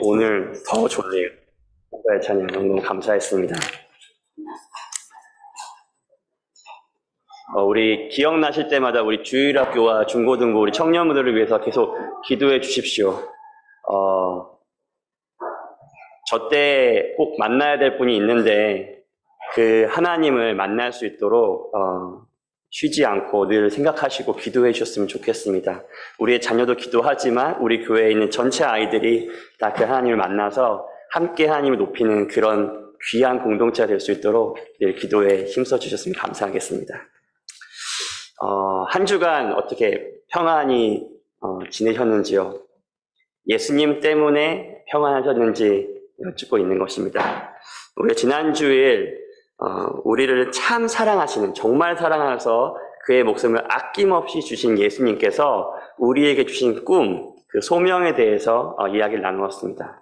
오늘 더 좋네요. 한가의 찬양 너무 감사했습니다. 우리 기억나실 때마다 우리 주일학교와 중고등부 우리 청년분들을 위해서 계속 기도해 주십시오. 저 때 꼭 만나야 될 분이 있는데 그 하나님을 만날 수 있도록 쉬지 않고 늘 생각하시고 기도해 주셨으면 좋겠습니다. 우리의 자녀도 기도하지만 우리 교회에 있는 전체 아이들이 다 그 하나님을 만나서 함께 하나님을 높이는 그런 귀한 공동체가 될 수 있도록 늘 기도에 힘써 주셨으면 감사하겠습니다. 한 주간 어떻게 평안히 지내셨는지요? 예수님 때문에 평안하셨는지 여쭙고 있는 것입니다. 우리가 지난주일 우리를 참 사랑하시는, 정말 사랑하셔서 그의 목숨을 아낌없이 주신 예수님께서 우리에게 주신 꿈, 그 소명에 대해서 이야기를 나누었습니다.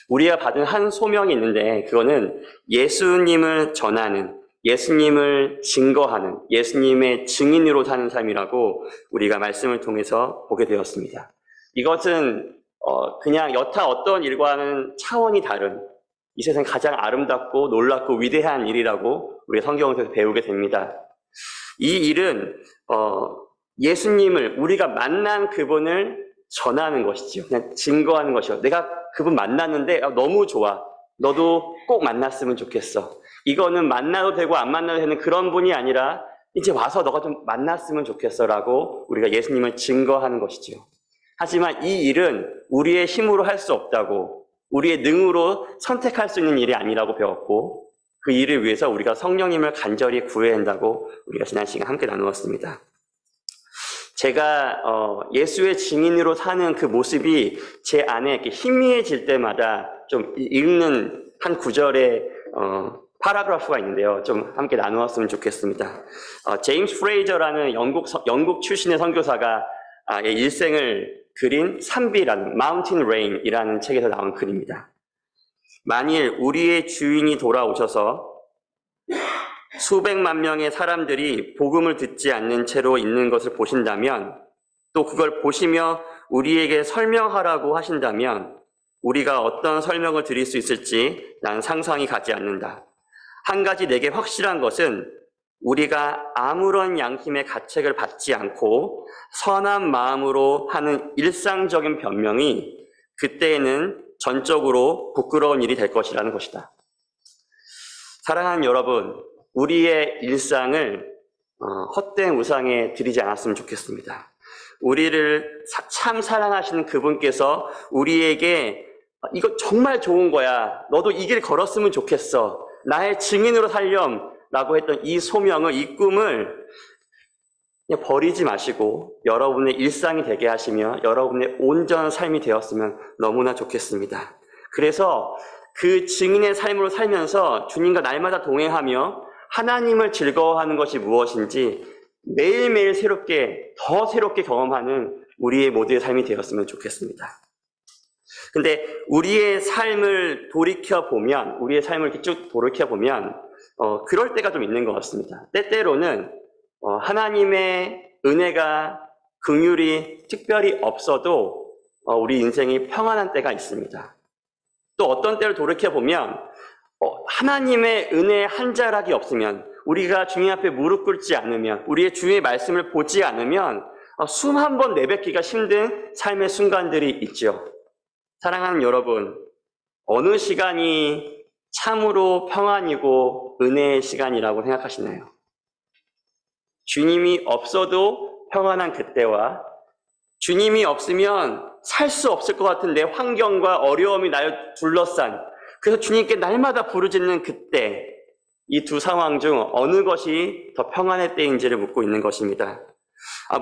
우리가 받은 한 소명이 있는데 그거는 예수님을 전하는, 예수님을 증거하는, 예수님의 증인으로 사는 삶이라고 우리가 말씀을 통해서 보게 되었습니다. 이것은 그냥 여타 어떤 일과는 차원이 다른 이 세상 가장 아름답고 놀랍고 위대한 일이라고 우리가 성경에서 배우게 됩니다. 이 일은 예수님을, 우리가 만난 그분을 전하는 것이지요. 그냥 증거하는 것이요. 내가 그분 만났는데 너무 좋아. 너도 꼭 만났으면 좋겠어. 이거는 만나도 되고 안 만나도 되는 그런 분이 아니라 이제 와서 너가 좀 만났으면 좋겠어 라고 우리가 예수님을 증거하는 것이지요. 하지만 이 일은 우리의 힘으로 할 수 없다고, 우리의 능으로 선택할 수 있는 일이 아니라고 배웠고, 그 일을 위해서 우리가 성령님을 간절히 구해야 한다고 우리가 지난 시간 함께 나누었습니다. 제가 예수의 증인으로 사는 그 모습이 제 안에 이렇게 희미해질 때마다 좀 읽는 한 구절의 파라그래프가 있는데요. 좀 함께 나누었으면 좋겠습니다. 제임스 프레이저라는 영국 출신의 선교사가 일생을 그린 산비라는 Mountain Rain이라는 책에서 나온 글입니다. 만일 우리의 주인이 돌아오셔서 수백만 명의 사람들이 복음을 듣지 않는 채로 있는 것을 보신다면, 또 그걸 보시며 우리에게 설명하라고 하신다면 우리가 어떤 설명을 드릴 수 있을지 난 상상이 가지 않는다. 한 가지 내게 확실한 것은 우리가 아무런 양심의 가책을 받지 않고 선한 마음으로 하는 일상적인 변명이 그때에는 전적으로 부끄러운 일이 될 것이라는 것이다. 사랑하는 여러분, 우리의 일상을 헛된 우상에 드리지 않았으면 좋겠습니다. 우리를 참 사랑하시는 그분께서 우리에게 이거 정말 좋은 거야. 너도 이 길 걸었으면 좋겠어. 나의 증인으로 살렴. 라고 했던 이 소명을, 이 꿈을 그냥 버리지 마시고 여러분의 일상이 되게 하시며 여러분의 온전한 삶이 되었으면 너무나 좋겠습니다. 그래서 그 증인의 삶으로 살면서 주님과 날마다 동행하며 하나님을 즐거워하는 것이 무엇인지 매일매일 더 새롭게 경험하는 우리의 모두의 삶이 되었으면 좋겠습니다. 근데 우리의 삶을 돌이켜보면, 우리의 삶을 이렇게 쭉 돌이켜보면 그럴 때가 좀 있는 것 같습니다. 때때로는 하나님의 은혜가, 긍휼이 특별히 없어도 우리 인생이 평안한 때가 있습니다. 또 어떤 때를 돌이켜보면 하나님의 은혜의 한 자락이 없으면, 우리가 주님 앞에 무릎 꿇지 않으면, 우리의 주의 말씀을 보지 않으면 숨 한 번 내뱉기가 힘든 삶의 순간들이 있죠. 사랑하는 여러분, 어느 시간이 참으로 평안이고 은혜의 시간이라고 생각하시나요? 주님이 없어도 평안한 그때와 주님이 없으면 살 수 없을 것 같은 내 환경과 어려움이 나를 둘러싼, 그래서 주님께 날마다 부르짖는 그때, 이 두 상황 중 어느 것이 더 평안의 때인지를 묻고 있는 것입니다.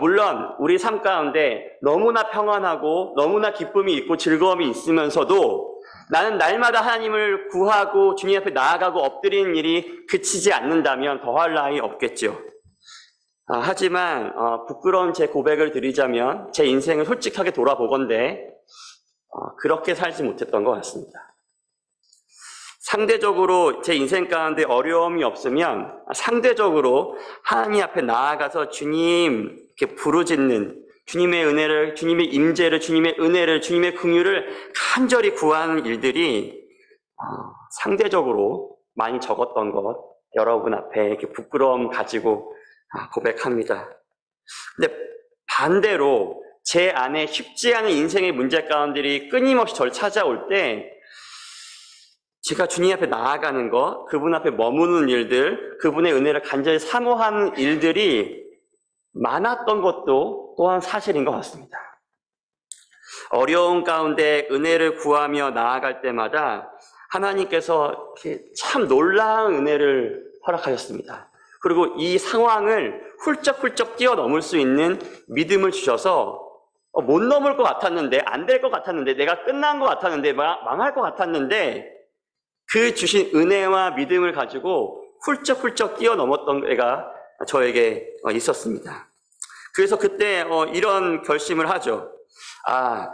물론 우리 삶 가운데 너무나 평안하고 너무나 기쁨이 있고 즐거움이 있으면서도 나는 날마다 하나님을 구하고 주님 앞에 나아가고 엎드리는 일이 그치지 않는다면 더할 나위 없겠죠. 하지만 부끄러운 제 고백을 드리자면 제 인생을 솔직하게 돌아보건대 그렇게 살지 못했던 것 같습니다. 상대적으로 제 인생 가운데 어려움이 없으면 상대적으로 하나님 앞에 나아가서 주님 이렇게 부르짖는, 주님의 은혜를, 주님의 임재를, 주님의 은혜를, 주님의 긍휼을 간절히 구하는 일들이 상대적으로 많이 적었던 것, 여러분 앞에 이렇게 부끄러움 가지고 고백합니다. 근데 반대로 제 안에 쉽지 않은 인생의 문제 가운데들이 끊임없이 저를 찾아올 때 제가 주님 앞에 나아가는 것, 그분 앞에 머무는 일들, 그분의 은혜를 간절히 사모하는 일들이 많았던 것도 또한 사실인 것 같습니다. 어려운 가운데 은혜를 구하며 나아갈 때마다 하나님께서 이렇게 참 놀라운 은혜를 허락하셨습니다. 그리고 이 상황을 훌쩍훌쩍 뛰어넘을 수 있는 믿음을 주셔서 못 넘을 것 같았는데, 안 될 것 같았는데, 내가 끝난 것 같았는데, 망할 것 같았는데 그 주신 은혜와 믿음을 가지고 훌쩍훌쩍 뛰어넘었던 애가 저에게 있었습니다. 그래서 그때 이런 결심을 하죠.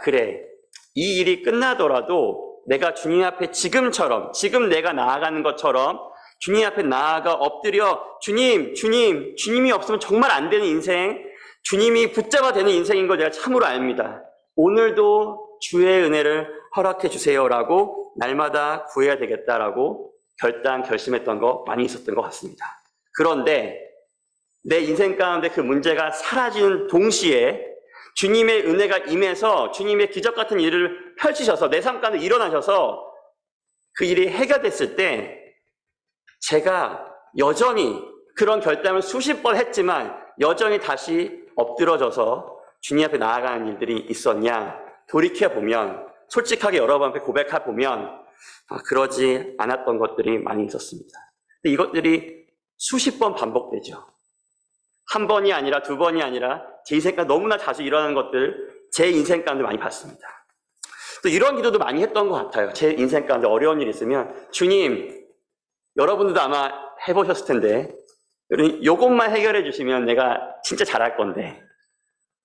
그래. 이 일이 끝나더라도 내가 주님 앞에 지금처럼, 지금 내가 나아가는 것처럼 주님 앞에 나아가 엎드려 주님이 없으면 정말 안 되는 인생, 주님이 붙잡아 되는 인생인 걸 내가 참으로 압니다. 오늘도 주의 은혜를 허락해 주세요라고 날마다 구해야 되겠다라고 결심했던 거 많이 있었던 것 같습니다. 그런데 내 인생 가운데 그 문제가 사라지는 동시에 주님의 은혜가 임해서 주님의 기적 같은 일을 펼치셔서 내 삶 가운데 일어나셔서 그 일이 해결됐을 때 제가 여전히 그런 결단을 수십 번 했지만 여전히 다시 엎드러져서 주님 앞에 나아가는 일들이 있었냐 돌이켜보면, 솔직하게 여러분 앞에 고백해보면 그러지 않았던 것들이 많이 있었습니다. 근데 이것들이 수십 번 반복되죠. 한 번이 아니라 두 번이 아니라 제 인생 가운데 너무나 자주 일어나는 것들 제 인생 가운데 많이 봤습니다. 또 이런 기도도 많이 했던 것 같아요. 제 인생 가운데 어려운 일이 있으면 주님, 여러분들도 아마 해보셨을 텐데 요것만 해결해 주시면 내가 진짜 잘할 건데,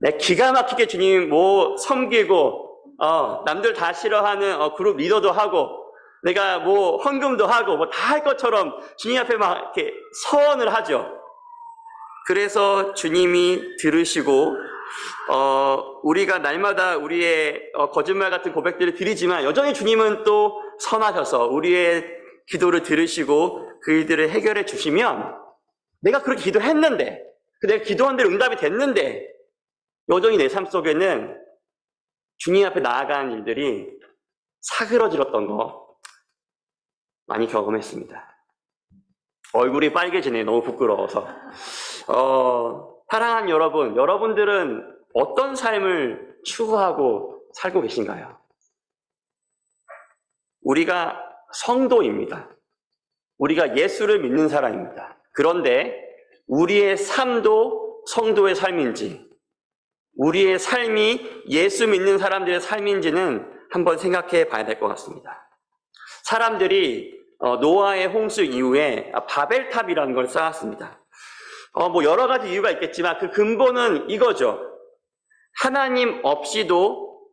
내가 기가 막히게 주님 섬기고 남들 다 싫어하는 그룹 리더도 하고 내가 헌금도 하고 다 할 것처럼 주님 앞에 막 이렇게 서원을 하죠. 그래서 주님이 들으시고 우리가 날마다 우리의 거짓말 같은 고백들을 드리지만 여전히 주님은 또 선하셔서 우리의 기도를 들으시고 그 일들을 해결해 주시면, 내가 그렇게 기도했는데, 내가 기도한 대로 응답이 됐는데 여전히 내 삶 속에는 주님 앞에 나아가는 일들이 사그러질었던 거 많이 경험했습니다. 얼굴이 빨개지네요. 너무 부끄러워서. 사랑하는 여러분, 여러분들은 어떤 삶을 추구하고 살고 계신가요? 우리가 성도입니다. 우리가 예수를 믿는 사람입니다. 그런데 우리의 삶도 성도의 삶인지, 우리의 삶이 예수 믿는 사람들의 삶인지는 한번 생각해 봐야 될 것 같습니다. 사람들이 노아의 홍수 이후에 바벨탑이라는 걸 쌓았습니다. 여러 가지 이유가 있겠지만 그 근본은 이거죠. 하나님 없이도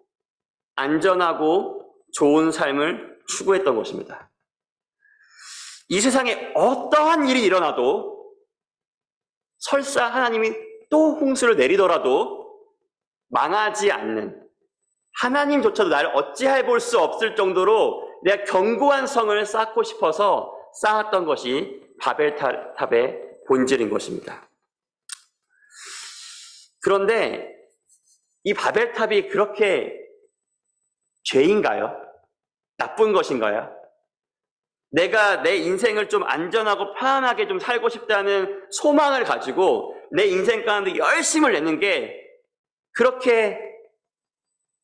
안전하고 좋은 삶을 추구했던 것입니다. 이 세상에 어떠한 일이 일어나도, 설사 하나님이 또 홍수를 내리더라도 망하지 않는, 하나님조차도 나를 어찌해 볼 수 없을 정도로 내가 견고한 성을 쌓고 싶어서 쌓았던 것이 바벨탑의 본질인 것입니다. 그런데 이 바벨탑이 그렇게 죄인가요? 나쁜 것인가요? 내가 내 인생을 좀 안전하고 편안하게 좀 살고 싶다는 소망을 가지고 내 인생 가운데 열심을 내는 게 그렇게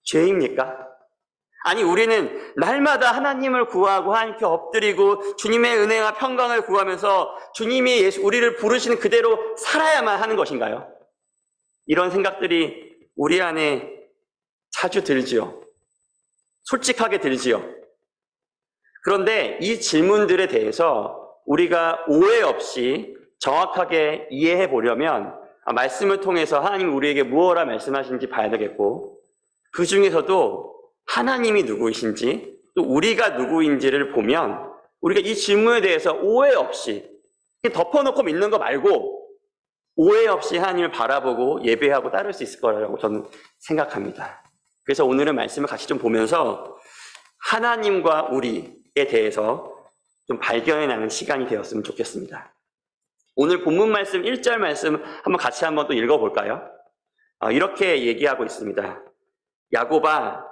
죄입니까? 아니, 우리는 날마다 하나님을 구하고 하나님께 엎드리고 주님의 은혜와 평강을 구하면서 주님이 우리를 부르시는 그대로 살아야만 하는 것인가요? 이런 생각들이 우리 안에 자주 들지요. 솔직하게 들지요. 그런데 이 질문들에 대해서 우리가 오해 없이 정확하게 이해해 보려면 말씀을 통해서 하나님이 우리에게 무엇라 말씀하시는지 봐야 되겠고, 그 중에서도 하나님이 누구이신지 또 우리가 누구인지를 보면 우리가 이 질문에 대해서 오해 없이 덮어놓고 믿는 거 말고 오해 없이 하나님을 바라보고 예배하고 따를 수 있을 거라고 저는 생각합니다. 그래서 오늘은 말씀을 같이 좀 보면서 하나님과 우리에 대해서 좀 발견해 나는 시간이 되었으면 좋겠습니다. 오늘 본문 말씀 1절 말씀 한번 같이 한번 또 읽어볼까요? 이렇게 얘기하고 있습니다. 야곱아,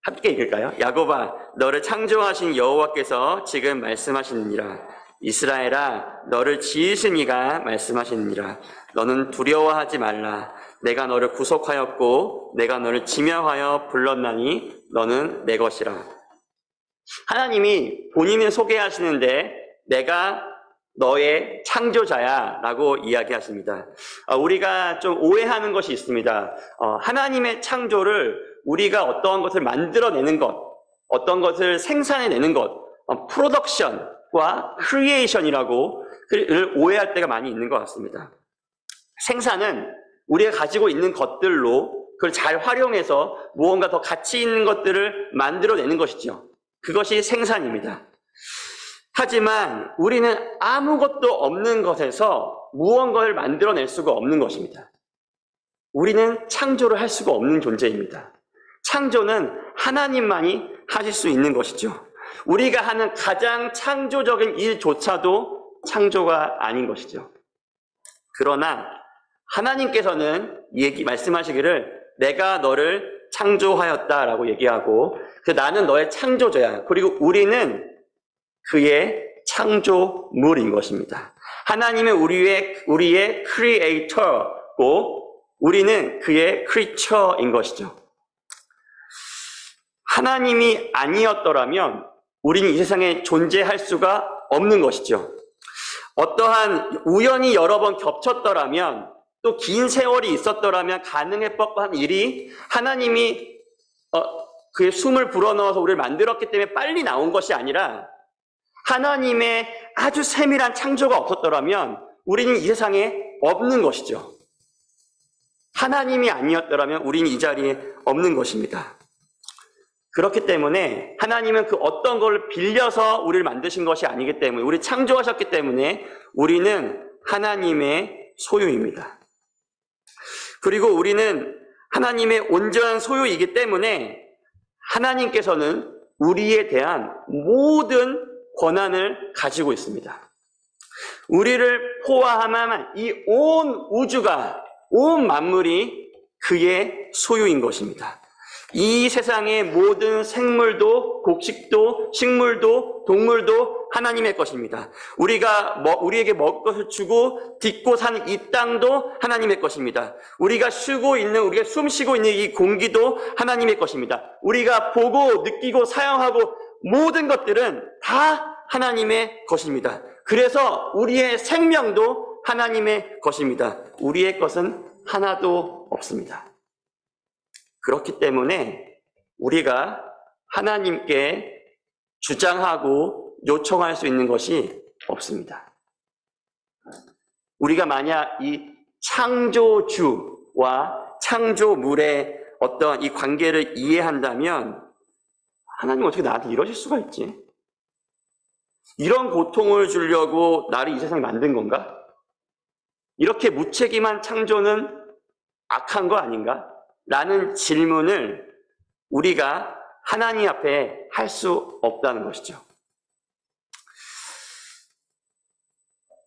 함께 읽을까요? 야곱아, 너를 창조하신 여호와께서 지금 말씀하시느니라. 이스라엘아, 너를 지으신 이가 말씀하시느니라. 너는 두려워하지 말라. 내가 너를 구속하였고 내가 너를 지명하여 불렀나니 너는 내 것이라. 하나님이 본인을 소개하시는데 내가 너의 창조자야 라고 이야기하십니다. 우리가 좀 오해하는 것이 있습니다. 하나님의 창조를 우리가 어떤 것을 만들어내는 것, 어떤 것을 생산해내는 것, 프로덕션과 크리에이션이라고 오해할 때가 많이 있는 것 같습니다. 생산은 우리가 가지고 있는 것들로 그걸 잘 활용해서 무언가 더 가치 있는 것들을 만들어내는 것이죠. 그것이 생산입니다. 하지만 우리는 아무것도 없는 것에서 무언가를 만들어낼 수가 없는 것입니다. 우리는 창조를 할 수가 없는 존재입니다. 창조는 하나님만이 하실 수 있는 것이죠. 우리가 하는 가장 창조적인 일조차도 창조가 아닌 것이죠. 그러나 하나님께서는 말씀하시기를 내가 너를 창조하였다라고 얘기하고 나는 너의 창조자야. 그리고 우리는 그의 창조물인 것입니다. 하나님은 우리의 크리에이터고 우리는 그의 크리처인 것이죠. 하나님이 아니었더라면 우리는 이 세상에 존재할 수가 없는 것이죠. 어떠한 우연히 여러 번 겹쳤더라면 또 긴 세월이 있었더라면 가능할 법한 일이 하나님이 그의 숨을 불어넣어서 우리를 만들었기 때문에 빨리 나온 것이 아니라 하나님의 아주 세밀한 창조가 없었더라면 우리는 이 세상에 없는 것이죠. 하나님이 아니었더라면 우리는 이 자리에 없는 것입니다. 그렇기 때문에 하나님은 그 어떤 걸 빌려서 우리를 만드신 것이 아니기 때문에 우리 창조하셨기 때문에 우리는 하나님의 소유입니다. 그리고 우리는 하나님의 온전한 소유이기 때문에 하나님께서는 우리에 대한 모든 권한을 가지고 있습니다. 우리를 포함한 이 온 우주가, 온 만물이 그의 소유인 것입니다. 이 세상의 모든 생물도, 곡식도, 식물도, 동물도 하나님의 것입니다. 우리에게 먹을 것을 주고 딛고 사는 이 땅도 하나님의 것입니다. 우리가 숨 쉬고 있는 이 공기도 하나님의 것입니다. 우리가 보고 느끼고 사용하고 모든 것들은 다 하나님의 것입니다. 그래서 우리의 생명도 하나님의 것입니다. 우리의 것은 하나도 없습니다. 그렇기 때문에 우리가 하나님께 주장하고 요청할 수 있는 것이 없습니다. 우리가 만약 이 창조주와 창조물의 어떤 이 관계를 이해한다면 하나님 어떻게 나한테 이러실 수가 있지? 이런 고통을 주려고 나를 이 세상에 만든 건가? 이렇게 무책임한 창조는 악한 거 아닌가? 라는 질문을 우리가 하나님 앞에 할 수 없다는 것이죠.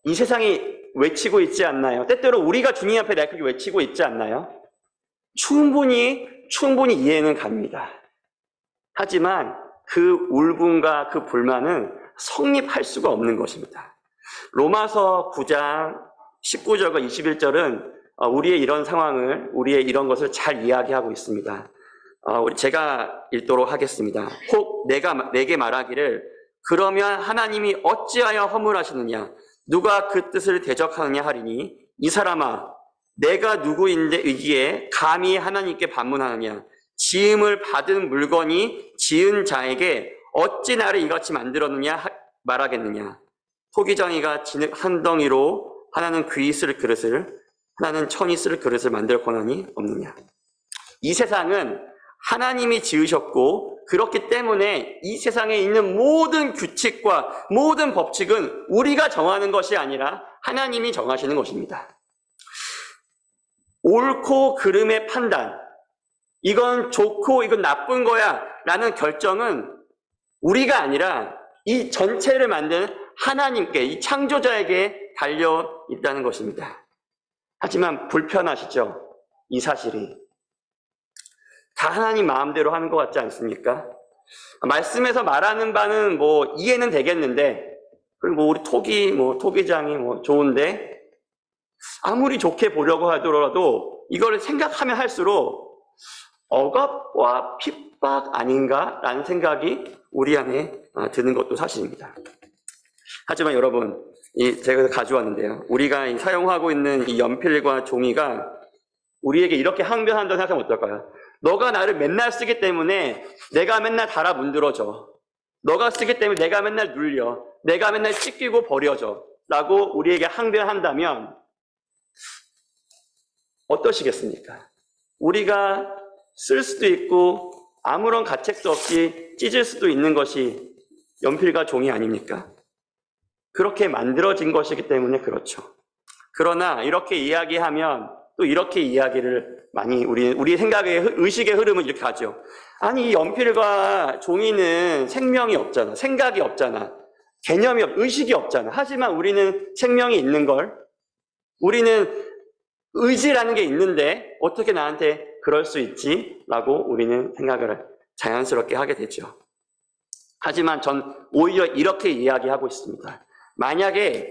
이 세상이 외치고 있지 않나요? 때때로 우리가 주님 앞에 그렇게 외치고 있지 않나요? 충분히 이해는 갑니다. 하지만 그 울분과 그 불만은 성립할 수가 없는 것입니다. 로마서 9장 19절과 21절은 우리의 이런 상황을, 우리의 이런 것을 잘 이야기하고 있습니다. 제가 읽도록 하겠습니다. 혹 내게 말하기를 그러면 하나님이 어찌하여 허물하시느냐? 누가 그 뜻을 대적하느냐 하리니 이 사람아 내가 누구인데 이기에 감히 하나님께 반문하느냐? 지음을 받은 물건이 지은 자에게 어찌 나를 이같이 만들었느냐 말하겠느냐? 토기장이가 진흙 한 덩이로 하나는 귀 쓸 그릇을 하나는 천이 쓸 그릇을 만들 권한이 없느냐? 이 세상은 하나님이 지으셨고 그렇기 때문에 이 세상에 있는 모든 규칙과 모든 법칙은 우리가 정하는 것이 아니라 하나님이 정하시는 것입니다. 옳고 그름의 판단, 이건 좋고 이건 나쁜 거야 라는 결정은 우리가 아니라 이 전체를 만든 하나님께, 이 창조자에게 달려 있다는 것입니다. 하지만 불편하시죠? 이 사실이. 다 하나님 마음대로 하는 것 같지 않습니까? 말씀에서 말하는 바는 뭐 이해는 되겠는데, 그리고 뭐 우리 토기장이 좋은데, 아무리 좋게 보려고 하더라도 이걸 생각하면 할수록 억압과 핍박 아닌가라는 생각이 우리 안에 드는 것도 사실입니다. 하지만 여러분, 제가 가져왔는데요. 우리가 사용하고 있는 이 연필과 종이가 우리에게 이렇게 항변한다고 생각하면 어떨까요? 너가 나를 맨날 쓰기 때문에 내가 맨날 달아 문드러져. 너가 쓰기 때문에 내가 맨날 눌려. 내가 맨날 찢기고 버려져. 라고 우리에게 항변한다면 어떠시겠습니까? 우리가 쓸 수도 있고 아무런 가책도 없이 찢을 수도 있는 것이 연필과 종이 아닙니까? 그렇게 만들어진 것이기 때문에 그렇죠. 그러나 이렇게 이야기하면 또 이렇게 이야기를 많이 우리 생각의 의식의 흐름은 이렇게 가죠. 아니, 이 연필과 종이는 생명이 없잖아. 생각이 없잖아. 개념이 의식이 없잖아. 하지만 우리는 생명이 있는 걸, 우리는 의지라는 게 있는데 어떻게 나한테 그럴 수 있지? 라고 우리는 생각을 자연스럽게 하게 되죠. 하지만 전 오히려 이렇게 이야기하고 있습니다. 만약에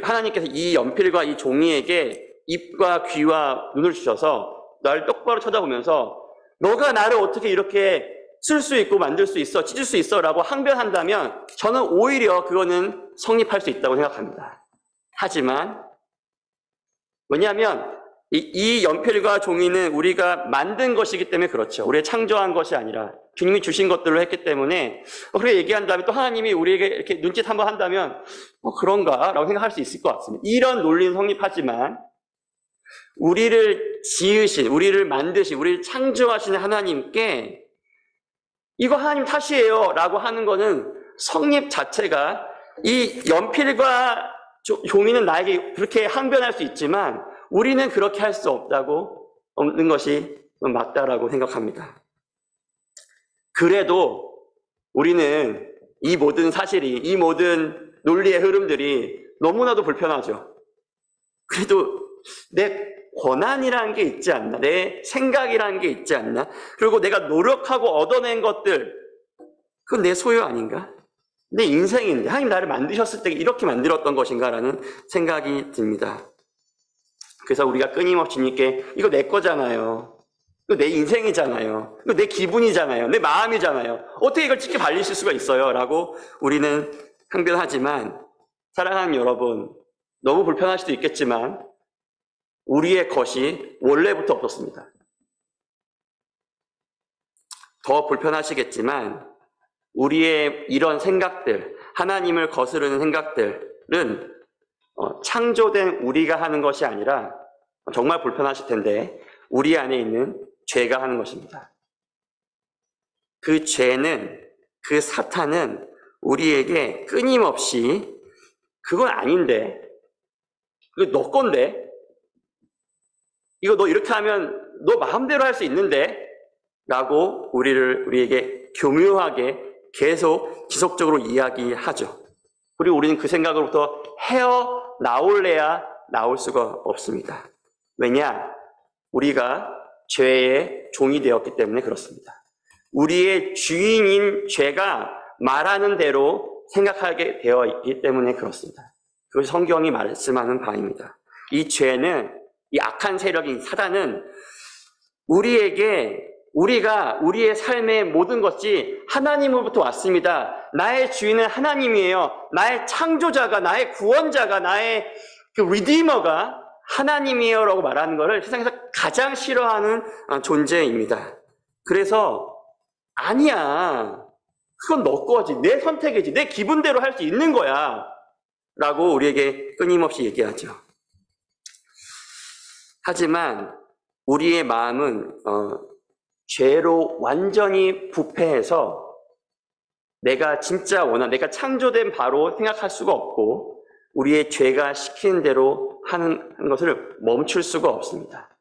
하나님께서 이 연필과 이 종이에게 입과 귀와 눈을 주셔서 나를 똑바로 쳐다보면서 너가 나를 어떻게 이렇게 쓸 수 있고 만들 수 있어, 찢을 수 있어 라고 항변한다면 저는 오히려 그거는 성립할 수 있다고 생각합니다. 하지만 왜냐하면 이 연필과 종이는 우리가 만든 것이기 때문에 그렇죠. 우리가 창조한 것이 아니라 주님이 주신 것들로 했기 때문에 그렇게 얘기한 다음에 또 하나님이 우리에게 이렇게 눈짓 한번 한다면 그런가? 라고 생각할 수 있을 것 같습니다. 이런 논리는 성립하지만 우리를 지으신, 우리를 만드신, 우리를 창조하신 하나님께 이거 하나님 탓이에요 라고 하는 거는 성립 자체가 이 연필과 종이는 나에게 그렇게 항변할 수 있지만 우리는 그렇게 할 수 없는 것이 맞다라고 생각합니다. 그래도 우리는 이 모든 사실이, 이 모든 논리의 흐름들이 너무나도 불편하죠. 그래도 내 권한이라는 게 있지 않나? 내 생각이라는 게 있지 않나? 그리고 내가 노력하고 얻어낸 것들, 그건 내 소유 아닌가? 내 인생인데 하나님 나를 만드셨을 때 이렇게 만들었던 것인가라는 생각이 듭니다. 그래서 우리가 끊임없이 주님께 이거 내 거잖아요. 이거 내 인생이잖아요. 이거 내 기분이잖아요. 내 마음이잖아요. 어떻게 이걸 지켜 발리실 수가 있어요? 라고 우리는 항변하지만 사랑하는 여러분, 너무 불편할 수도 있겠지만 우리의 것이 원래부터 없었습니다. 더 불편하시겠지만 우리의 이런 생각들, 하나님을 거스르는 생각들은 창조된 우리가 하는 것이 아니라 정말 불편하실 텐데 우리 안에 있는 죄가 하는 것입니다. 그 죄는, 그 사탄은 우리에게 끊임없이 그건 아닌데, 이거 너 건데, 이거 너 이렇게 하면 너 마음대로 할 수 있는데 라고 우리에게 교묘하게 계속 지속적으로 이야기하죠. 그리고 우리는 그 생각으로부터 헤어나올래야 나올 수가 없습니다. 왜냐? 우리가 죄의 종이 되었기 때문에 그렇습니다. 우리의 주인인 죄가 말하는 대로 생각하게 되어 있기 때문에 그렇습니다. 그것이 성경이 말씀하는 바입니다. 이 죄는, 이 악한 세력인 사단은 우리의 삶의 모든 것이 하나님으로부터 왔습니다. 나의 주인은 하나님이에요. 나의 창조자가, 나의 구원자가, 나의 그 리디머가 하나님이에요 라고 말하는 것을 세상에서 가장 싫어하는 존재입니다. 그래서 아니야, 그건 너 거지, 내 선택이지, 내 기분대로 할 수 있는 거야 라고 우리에게 끊임없이 얘기하죠. 하지만 우리의 마음은 죄로 완전히 부패해서 내가 진짜 내가 창조된 바로 생각할 수가 없고 우리의 죄가 시키는 대로 하는 것을 멈출 수가 없습니다.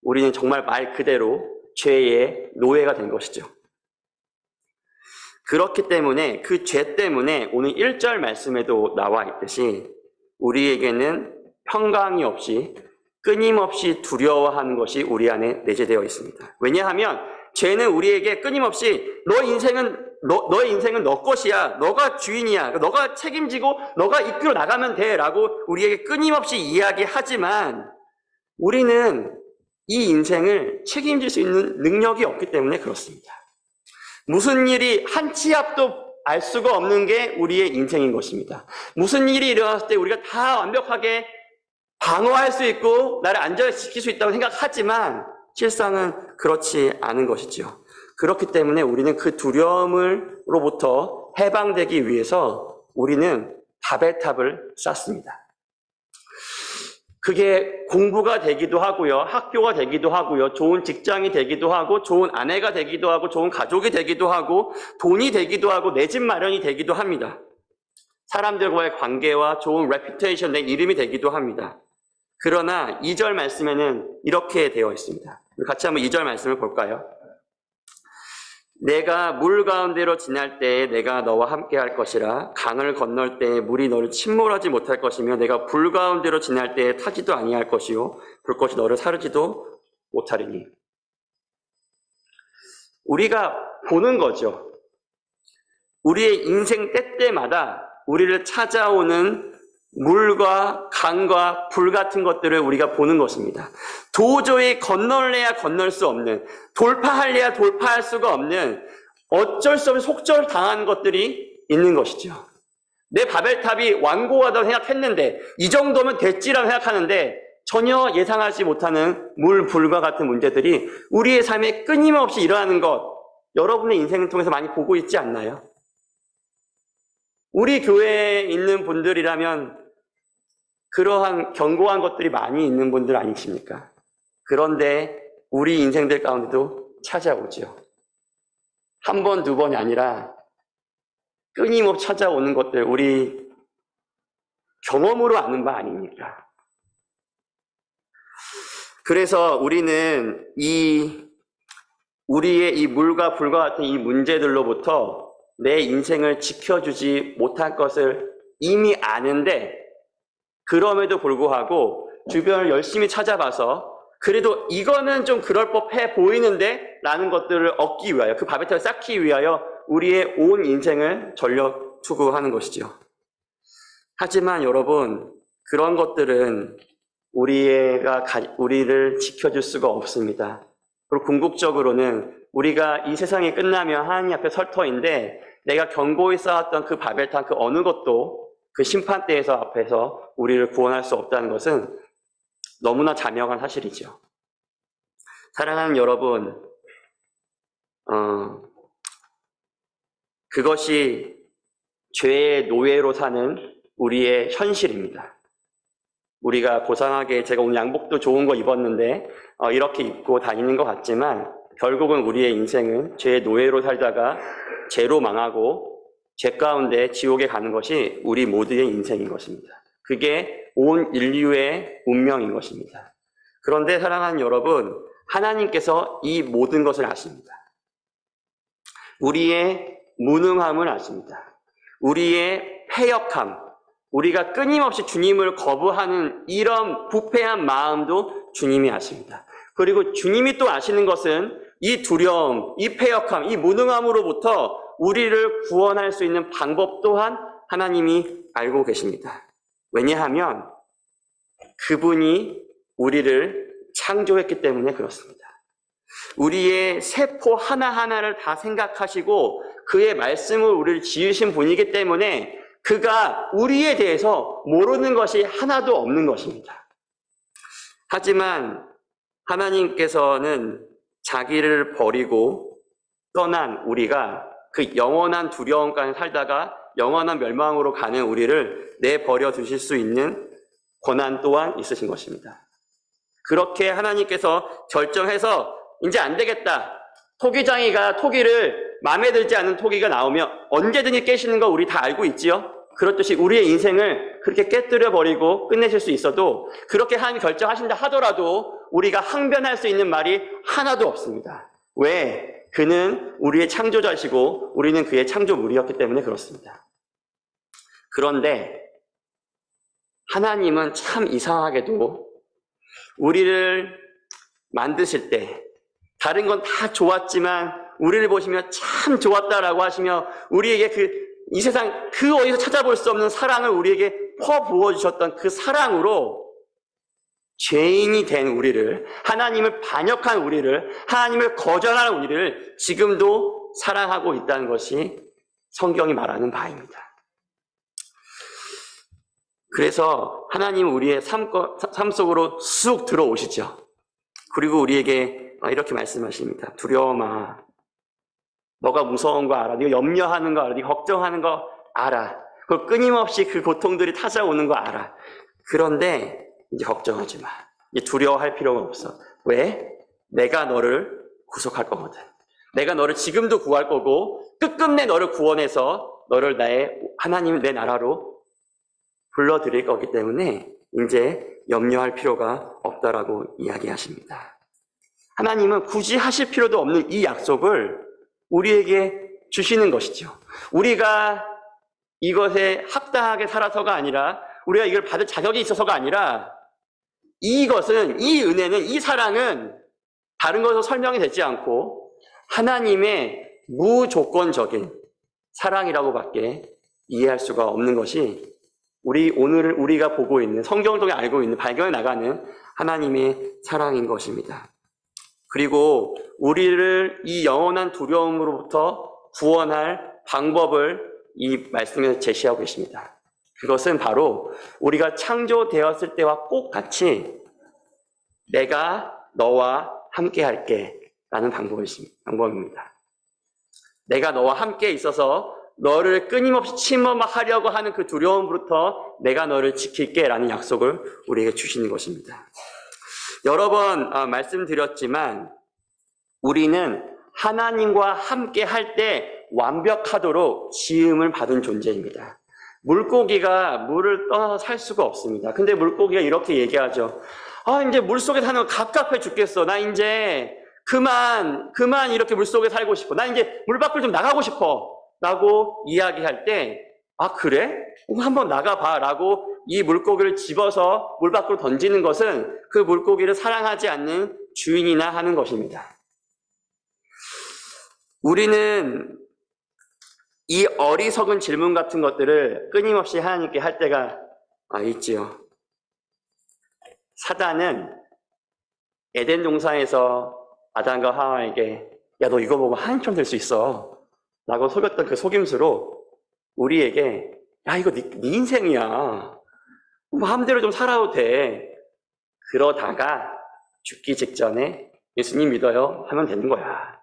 우리는 정말 말 그대로 죄의 노예가 된 것이죠. 그렇기 때문에 그 죄 때문에 오늘 1절 말씀에도 나와 있듯이 우리에게는 평강이 없이 끊임없이 두려워하는 것이 우리 안에 내재되어 있습니다. 왜냐하면 죄는 우리에게 끊임없이 너의 인생은 너 것이야. 너가 주인이야. 너가 책임지고 너가 이끌어 나가면 돼 라고 우리에게 끊임없이 이야기하지만 우리는 이 인생을 책임질 수 있는 능력이 없기 때문에 그렇습니다. 무슨 일이 한 치 앞도 알 수가 없는 게 우리의 인생인 것입니다. 무슨 일이 일어났을 때 우리가 다 완벽하게 방어할 수 있고 나를 안전시킬 수 있다고 생각하지만 실상은 그렇지 않은 것이죠. 그렇기 때문에 우리는 그 두려움으로부터 해방되기 위해서 우리는 바벨탑을 쌓습니다. 그게 공부가 되기도 하고요, 학교가 되기도 하고요, 좋은 직장이 되기도 하고, 좋은 아내가 되기도 하고, 좋은 가족이 되기도 하고, 돈이 되기도 하고, 내 집 마련이 되기도 합니다. 사람들과의 관계와 좋은 레퓨테이션, 내 이름이 되기도 합니다. 그러나 2절 말씀에는 이렇게 되어 있습니다. 같이 한번 2절 말씀을 볼까요? 내가 물 가운데로 지날 때에 내가 너와 함께 할 것이라. 강을 건널 때에 물이 너를 침몰하지 못할 것이며 내가 불 가운데로 지날 때에 타지도 아니할 것이요 불꽃이 너를 사르지도 못하리니. 우리가 보는 거죠. 우리의 인생 때때마다 우리를 찾아오는 물과 강과 불 같은 것들을 우리가 보는 것입니다. 도저히 건널래야 건널 수 없는, 돌파할래야 돌파할 수가 없는, 어쩔 수 없이 속절당한 것들이 있는 것이죠. 내 바벨탑이 완고하다고 생각했는데 이 정도면 됐지라고 생각하는데 전혀 예상하지 못하는 물, 불과 같은 문제들이 우리의 삶에 끊임없이 일어나는 것, 여러분의 인생을 통해서 많이 보고 있지 않나요? 우리 교회에 있는 분들이라면 그러한 견고한 것들이 많이 있는 분들 아니십니까? 그런데 우리 인생들 가운데도 찾아오죠. 한 번, 두 번이 아니라 끊임없이 찾아오는 것들, 우리 경험으로 아는 바 아닙니까? 그래서 우리는 우리의 이 물과 불과 같은 이 문제들로부터 내 인생을 지켜주지 못할 것을 이미 아는데 그럼에도 불구하고 주변을 열심히 찾아봐서 그래도 이거는 좀 그럴 법해 보이는데 라는 것들을 얻기 위하여, 그 바벨탑을 쌓기 위하여 우리의 온 인생을 전력 투구하는 것이죠. 하지만 여러분, 그런 것들은 우리를 지켜줄 수가 없습니다. 그리고 궁극적으로는 우리가 이 세상이 끝나면 하나님 앞에 설 터인데 내가 견고히 쌓았던 그 바벨탑 그 어느 것도 그 심판대에서 앞에서 우리를 구원할 수 없다는 것은 너무나 자명한 사실이죠. 사랑하는 여러분, 그것이 죄의 노예로 사는 우리의 현실입니다. 우리가 고상하게 제가 오늘 양복도 좋은 거 입었는데 이렇게 입고 다니는 것 같지만 결국은 우리의 인생은 죄의 노예로 살다가 죄로 망하고 죄 가운데 지옥에 가는 것이 우리 모두의 인생인 것입니다. 그게 온 인류의 운명인 것입니다. 그런데 사랑하는 여러분, 하나님께서 이 모든 것을 아십니다. 우리의 무능함을 아십니다. 우리의 패역함, 우리가 끊임없이 주님을 거부하는 이런 부패한 마음도 주님이 아십니다. 그리고 주님이 또 아시는 것은 이 두려움, 이 패역함, 이 무능함으로부터 우리를 구원할 수 있는 방법 또한 하나님이 알고 계십니다. 왜냐하면 그분이 우리를 창조했기 때문에 그렇습니다. 우리의 세포 하나하나를 다 생각하시고 그의 말씀을 우리를 지으신 분이기 때문에 그가 우리에 대해서 모르는 것이 하나도 없는 것입니다. 하지만 하나님께서는 자기를 버리고 떠난 우리가 그 영원한 두려움 가운데 살다가 영원한 멸망으로 가는 우리를 내버려 두실 수 있는 권한 또한 있으신 것입니다. 그렇게 하나님께서 결정해서 이제 안 되겠다. 토기장이가 토기를 마음에 들지 않는 토기가 나오면 언제든지 깨시는 거 우리 다 알고 있지요? 그렇듯이 우리의 인생을 그렇게 깨뜨려 버리고 끝내실 수 있어도 그렇게 하나님이 결정하신다 하더라도 우리가 항변할 수 있는 말이 하나도 없습니다. 왜? 그는 우리의 창조자시고 우리는 그의 창조물이었기 때문에 그렇습니다. 그런데 하나님은 참 이상하게도 우리를 만드실 때 다른 건 다 좋았지만 우리를 보시며 참 좋았다라고 하시며 우리에게 이 세상 그 어디서 찾아볼 수 없는 사랑을 우리에게 퍼부어 주셨던 그 사랑으로 죄인이 된 우리를, 하나님을 반역한 우리를, 하나님을 거절한 우리를 지금도 사랑하고 있다는 것이 성경이 말하는 바입니다. 그래서 하나님은 우리의 삶 속으로 쑥 들어오시죠. 그리고 우리에게 이렇게 말씀하십니다. 두려워 마. 너가 무서운 거 알아. 네가 염려하는 거 알아. 네가 걱정하는 거 알아. 그 끊임없이 그 고통들이 찾아오는 거 알아. 그런데 이제 걱정하지 마. 이제 두려워할 필요가 없어. 왜? 내가 너를 구속할 거거든. 내가 너를 지금도 구할 거고 끝끝내 너를 구원해서 너를 나의 하나님 내 나라로 불러드릴 거기 때문에 이제 염려할 필요가 없다라고 이야기하십니다. 하나님은 굳이 하실 필요도 없는 이 약속을 우리에게 주시는 것이죠. 우리가 이것에 합당하게 살아서가 아니라 우리가 이걸 받을 자격이 있어서가 아니라 이것은, 이 은혜는, 이 사랑은 다른 것으로 설명이 되지 않고 하나님의 무조건적인 사랑이라고밖에 이해할 수가 없는 것이 오늘 우리가 보고 있는, 성경을 통해 알고 있는, 발견해 나가는 하나님의 사랑인 것입니다. 그리고 우리를 이 영원한 두려움으로부터 구원할 방법을 이 말씀에서 제시하고 계십니다. 그것은 바로 우리가 창조되었을 때와 꼭 같이 내가 너와 함께 할게 라는 방법입니다. 내가 너와 함께 있어서 너를 끊임없이 침범하려고 하는 그 두려움으로부터 내가 너를 지킬게 라는 약속을 우리에게 주시는 것입니다. 여러 번 말씀드렸지만 우리는 하나님과 함께 할 때 완벽하도록 지음을 받은 존재입니다. 물고기가 물을 떠나서 살 수가 없습니다. 근데 물고기가 이렇게 얘기하죠. 이제 물속에 사는 거 갑갑해 죽겠어. 나 이제 그만 이렇게 물속에 살고 싶어. 나 이제 물 밖으로 좀 나가고 싶어. 라고 이야기할 때, 그래? 한번 나가봐. 라고 이 물고기를 집어서 물 밖으로 던지는 것은 그 물고기를 사랑하지 않는 주인이나 하는 것입니다. 우리는 이 어리석은 질문 같은 것들을 끊임없이 하나님께 할 때가 있지요. 사단은 에덴 동산에서 아담과 하와에게 야, 너 이거 보고 하나님처럼 될 수 있어 라고 속였던 그 속임수로 우리에게 야, 이거 네 인생이야. 마음대로 좀 살아도 돼. 그러다가 죽기 직전에 예수님 믿어요 하면 되는 거야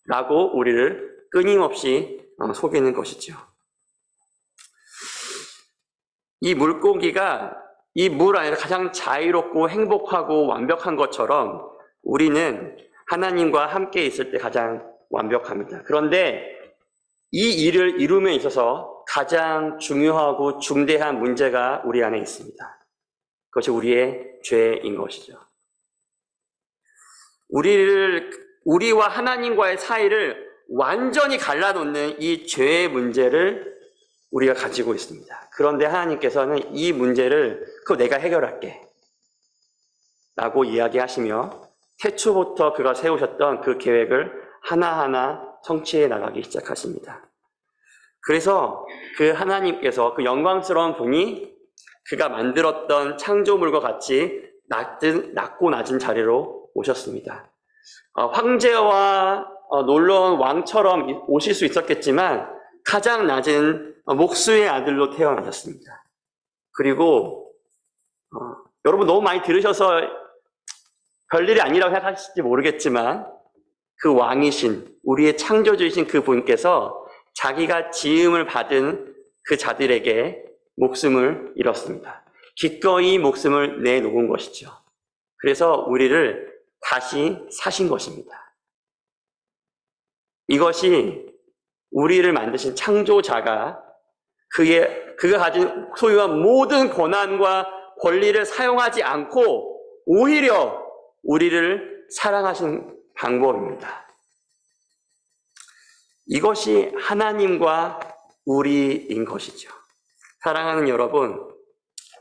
라고 우리를 끊임없이 속이는 것이죠. 이 물고기가 이 물 안에서 가장 자유롭고 행복하고 완벽한 것처럼 우리는 하나님과 함께 있을 때 가장 완벽합니다. 그런데 이 일을 이룸에 있어서 가장 중요하고 중대한 문제가 우리 안에 있습니다. 그것이 우리의 죄인 것이죠. 우리와 하나님과의 사이를 완전히 갈라놓는 이 죄의 문제를 우리가 가지고 있습니다. 그런데 하나님께서는 이 문제를 그거 내가 해결할게 라고 이야기하시며 태초부터 그가 세우셨던 그 계획을 하나하나 성취해 나가기 시작하십니다. 그래서 그 하나님께서 그 영광스러운 분이 그가 만들었던 창조물과 같이 낮고 낮은 자리로 오셨습니다. 황제와 놀라운 왕처럼 오실 수 있었겠지만 가장 낮은 목수의 아들로 태어나셨습니다. 그리고 여러분 너무 많이 들으셔서 별일이 아니라고 생각하실지 모르겠지만 그 왕이신 우리의 창조주이신 그 분께서 자기가 지음을 받은 그 자들에게 목숨을 잃었습니다. 기꺼이 목숨을 내놓은 것이죠. 그래서 우리를 다시 사신 것입니다. 이것이 우리를 만드신 창조자가 그가 가진 소유한 모든 권한과 권리를 사용하지 않고 오히려 우리를 사랑하신 방법입니다. 이것이 하나님과 우리인 것이죠. 사랑하는 여러분,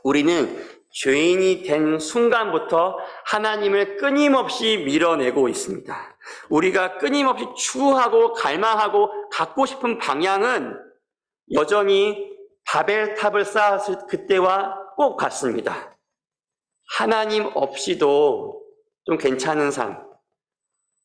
우리는 죄인이 된 순간부터 하나님을 끊임없이 밀어내고 있습니다. 우리가 끊임없이 추구하고 갈망하고 갖고 싶은 방향은 여전히 바벨탑을 쌓았을 그때와 꼭 같습니다. 하나님 없이도 좀 괜찮은 삶,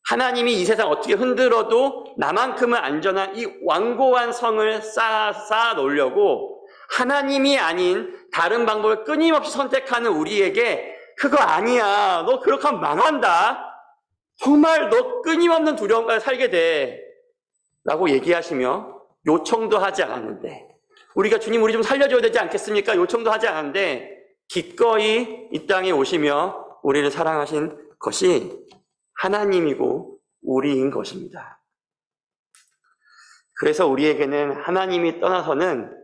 하나님이 이 세상 어떻게 흔들어도 나만큼은 안전한 이 완고한 성을 쌓아 놓으려고 하나님이 아닌 다른 방법을 끊임없이 선택하는 우리에게 그거 아니야, 너 그렇게 하면 망한다, 정말 너 끊임없는 두려움 가운데 살게 돼 라고 얘기하시며 요청도 하지 않았는데, 우리가 주님 우리 좀 살려줘야 되지 않겠습니까? 요청도 하지 않았는데 기꺼이 이 땅에 오시며 우리를 사랑하신 것이 하나님이고 우리인 것입니다. 그래서 우리에게는 하나님이 떠나서는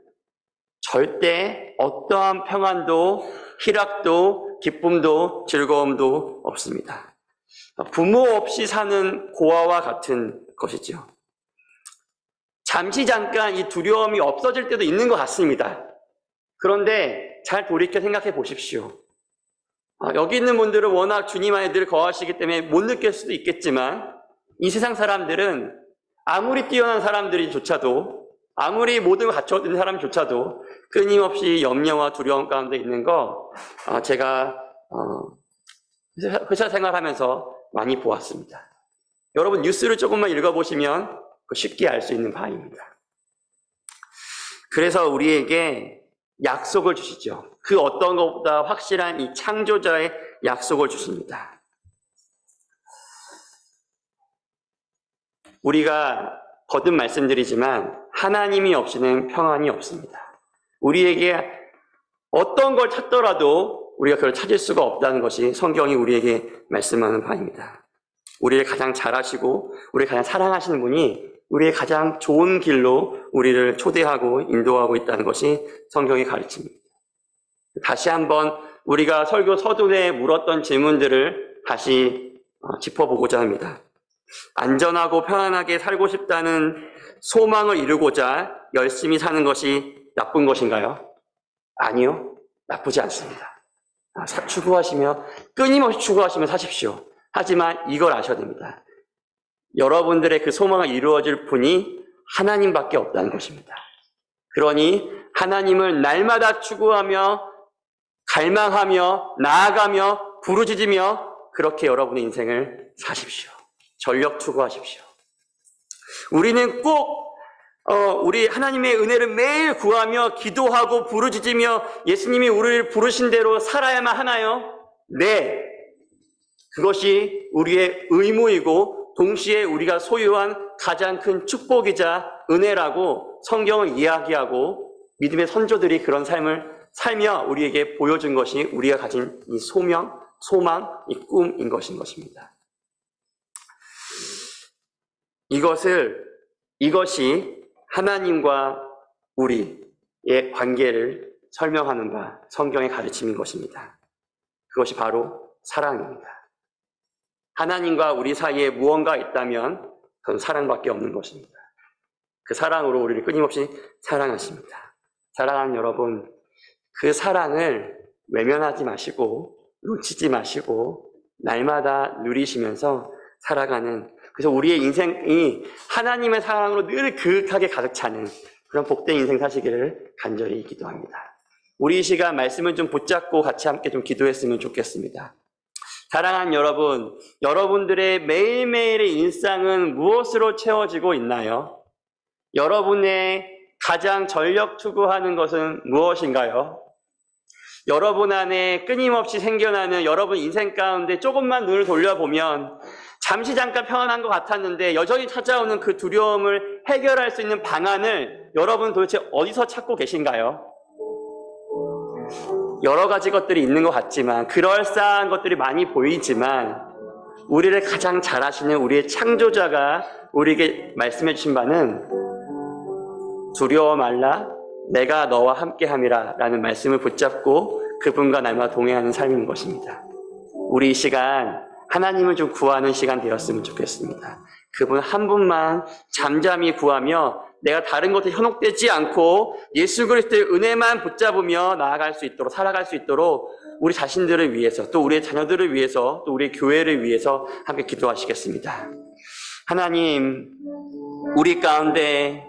절대 어떠한 평안도 희락도 기쁨도 즐거움도 없습니다. 부모 없이 사는 고아와 같은 것이죠. 잠시 잠깐 이 두려움이 없어질 때도 있는 것 같습니다. 그런데 잘 돌이켜 생각해 보십시오. 여기 있는 분들은 워낙 주님 안에 늘 거하시기 때문에 못 느낄 수도 있겠지만 이 세상 사람들은 아무리 뛰어난 사람들이조차도, 아무리 모든 걸 갖춰진 사람조차도 끊임없이 염려와 두려움 가운데 있는 거 제가 회사 생활하면서 많이 보았습니다. 여러분 뉴스를 조금만 읽어보시면 쉽게 알 수 있는 바입니다. 그래서 우리에게 약속을 주시죠. 그 어떤 것보다 확실한 이 창조자의 약속을 주십니다. 우리가 거듭 말씀드리지만 하나님이 없이는 평안이 없습니다. 우리에게 어떤 걸 찾더라도 우리가 그걸 찾을 수가 없다는 것이 성경이 우리에게 말씀하는 바입니다. 우리를 가장 잘하시고 우리를 가장 사랑하시는 분이 우리의 가장 좋은 길로 우리를 초대하고 인도하고 있다는 것이 성경이 가르칩니다. 다시 한번 우리가 설교 서두에 물었던 질문들을 다시 짚어보고자 합니다. 안전하고 편안하게 살고 싶다는 소망을 이루고자 열심히 사는 것이 나쁜 것인가요? 아니요, 나쁘지 않습니다. 추구하시며 끊임없이 추구하시며 사십시오. 하지만 이걸 아셔야 됩니다. 여러분들의 그 소망을 이루어질 분이 하나님밖에 없다는 것입니다. 그러니 하나님을 날마다 추구하며 갈망하며 나아가며 부르짖으며 그렇게 여러분의 인생을 사십시오. 전력 추구하십시오. 우리는 꼭 우리 하나님의 은혜를 매일 구하며 기도하고 부르짖으며 예수님이 우리를 부르신 대로 살아야만 하나요? 네. 그것이 우리의 의무이고 동시에 우리가 소유한 가장 큰 축복이자 은혜라고 성경을 이야기하고 믿음의 선조들이 그런 삶을 살며 우리에게 보여준 것이 우리가 가진 이 소명, 소망, 이 꿈인 것입니다. 이것이 하나님과 우리의 관계를 설명하는 바 성경의 가르침인 것입니다. 그것이 바로 사랑입니다. 하나님과 우리 사이에 무언가 있다면 그건 사랑밖에 없는 것입니다. 그 사랑으로 우리를 끊임없이 사랑하십니다. 사랑하는 여러분, 그 사랑을 외면하지 마시고 놓치지 마시고 날마다 누리시면서 살아가는, 그래서 우리의 인생이 하나님의 사랑으로 늘 그윽하게 가득 차는 그런 복된 인생 사시기를 간절히 기도합니다. 우리 이 시간 말씀을 좀 붙잡고 같이 함께 좀 기도했으면 좋겠습니다. 사랑하는 여러분, 여러분들의 매일매일의 일상은 무엇으로 채워지고 있나요? 여러분의 가장 전력 투구하는 것은 무엇인가요? 여러분 안에 끊임없이 생겨나는 여러분 인생 가운데 조금만 눈을 돌려보면 잠시 잠깐 평안한 것 같았는데 여전히 찾아오는 그 두려움을 해결할 수 있는 방안을 여러분 도대체 어디서 찾고 계신가요? 여러 가지 것들이 있는 것 같지만, 그럴싸한 것들이 많이 보이지만 우리를 가장 잘 아시는 우리의 창조자가 우리에게 말씀해 주신 바는 두려워 말라, 내가 너와 함께함이라 라는 말씀을 붙잡고 그분과 날마다 동행하는 삶인 것입니다. 우리 이 시간 하나님을 좀 구하는 시간 되었으면 좋겠습니다. 그분 한 분만 잠잠히 구하며 내가 다른 것에 현혹되지 않고 예수 그리스도의 은혜만 붙잡으며 나아갈 수 있도록, 살아갈 수 있도록 우리 자신들을 위해서, 또 우리의 자녀들을 위해서, 또 우리 교회를 위해서 함께 기도하시겠습니다. 하나님, 우리 가운데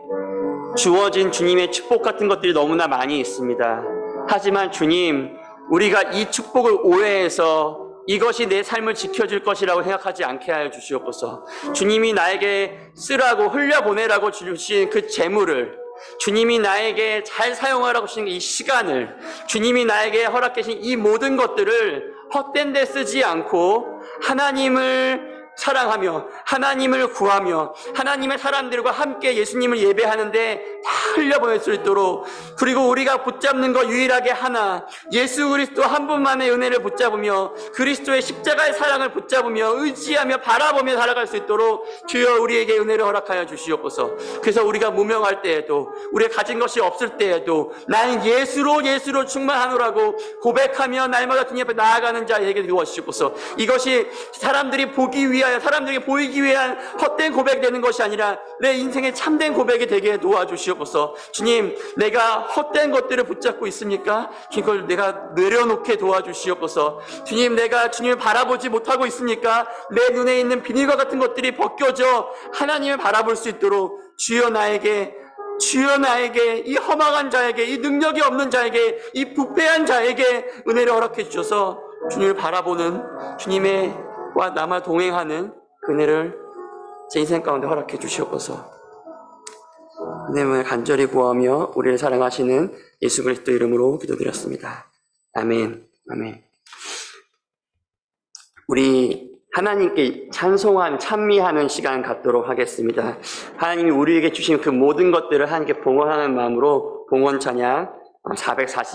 주어진 주님의 축복 같은 것들이 너무나 많이 있습니다. 하지만 주님, 우리가 이 축복을 오해해서 이것이 내 삶을 지켜줄 것이라고 생각하지 않게 하여 주시옵소서. 주님이 나에게 쓰라고 흘려보내라고 주신 그 재물을, 주님이 나에게 잘 사용하라고 주신 이 시간을, 주님이 나에게 허락해 주신 이 모든 것들을 헛된 데 쓰지 않고 하나님을 사랑하며 하나님을 구하며 하나님의 사람들과 함께 예수님을 예배하는데 다 흘려보낼 수 있도록, 그리고 우리가 붙잡는 것 유일하게 하나, 예수 그리스도 한 분만의 은혜를 붙잡으며 그리스도의 십자가의 사랑을 붙잡으며 의지하며 바라보며 살아갈 수 있도록 주여 우리에게 은혜를 허락하여 주시옵소서. 그래서 우리가 무명할 때에도, 우리가 가진 것이 없을 때에도 나는 예수로 충만하노라고 고백하며 날마다 주님 앞에 나아가는 자에게 도와주시옵소서. 이것이 사람들이 보기 위하여, 사람들에게 보이기 위한 헛된 고백이 되는 것이 아니라 내 인생의 참된 고백이 되게 도와주시옵소서. 주님, 내가 헛된 것들을 붙잡고 있습니까? 주님, 그걸 내가 내려놓게 도와주시옵소서. 주님, 내가 주님을 바라보지 못하고 있습니까? 내 눈에 있는 비닐과 같은 것들이 벗겨져 하나님을 바라볼 수 있도록 주여 나에게, 이 허망한 자에게, 이 능력이 없는 자에게, 이 부패한 자에게 은혜를 허락해 주셔서 주님을 바라보는, 주님과 나만 동행하는 은혜를 제 인생 가운데 허락해 주시옵소서. 은혜를 간절히 구하며 우리를 사랑하시는 예수 그리스도 이름으로 기도드렸습니다. 아멘. 아멘. 우리 하나님께 찬송한, 찬미하는 시간 갖도록 하겠습니다. 하나님이 우리에게 주신 그 모든 것들을 하나님께 봉헌하는 마음으로 봉헌 찬양 440